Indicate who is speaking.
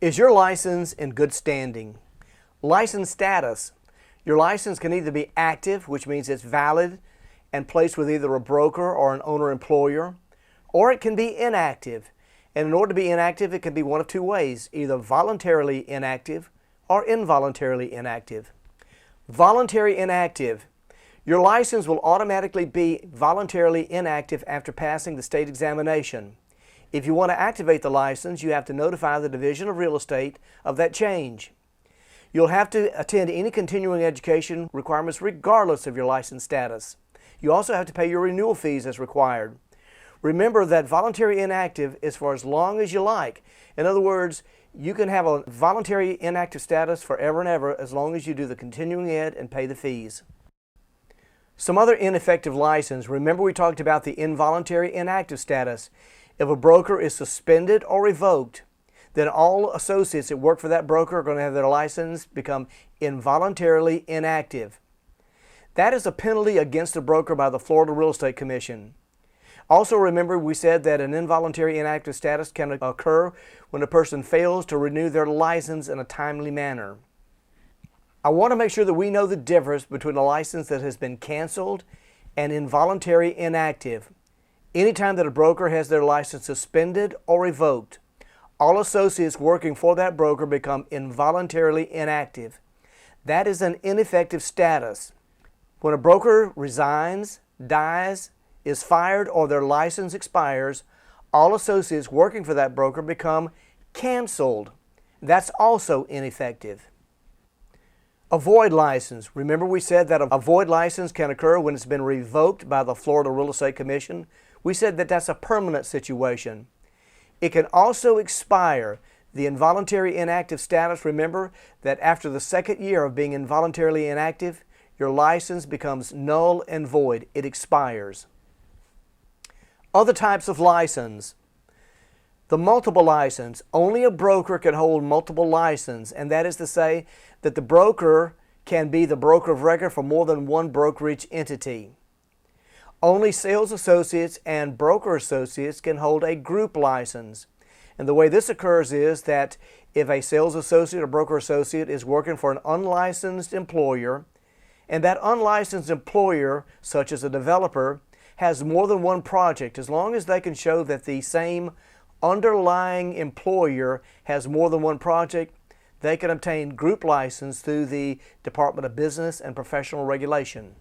Speaker 1: Is your license in good standing? License status. Your license can either be active, which means it's valid and placed with either a broker or an owner-employer, or it can be inactive. And in order to be inactive, it can be one of two ways, either voluntarily inactive or involuntarily inactive. Voluntary inactive. Your license will automatically be voluntarily inactive after passing the state examination. If you want to activate the license, you have to notify the Division of Real Estate of that change. You'll have to attend any continuing education requirements regardless of your license status. You also have to pay your renewal fees as required. Remember that voluntary inactive is for as long as you like. In other words, you can have a voluntary inactive status forever and ever as long as you do the continuing ed and pay the fees. Some other ineffective license. Remember we talked about the involuntary inactive status. If a broker is suspended or revoked, then all associates that work for that broker are going to have their license become involuntarily inactive. That is a penalty against the broker by the Florida Real Estate Commission. Also remember we said that an involuntary inactive status can occur when a person fails to renew their license in a timely manner. I want to make sure that we know the difference between a license that has been canceled and involuntary inactive. Anytime that a broker has their license suspended or revoked, all associates working for that broker become involuntarily inactive. That is an ineffective status. When a broker resigns, dies, is fired, or their license expires, all associates working for that broker become canceled. That's also ineffective. A void license. Remember we said that a void license can occur when it's been revoked by the Florida Real Estate Commission. We said that that's a permanent situation. It can also expire. The involuntary inactive status, remember that after the second year of being involuntarily inactive, your license becomes null and void. It expires. Other types of license. The multiple license. Only a broker can hold multiple license, and that is to say that the broker can be the broker of record for more than one brokerage entity. Only sales associates and broker associates can hold a group license. And the way this occurs is that if a sales associate or broker associate is working for an unlicensed employer, and that unlicensed employer, such as a developer, has more than one project, as long as they can show that the same underlying employer has more than one project, they can obtain group license through the Department of Business and Professional Regulation.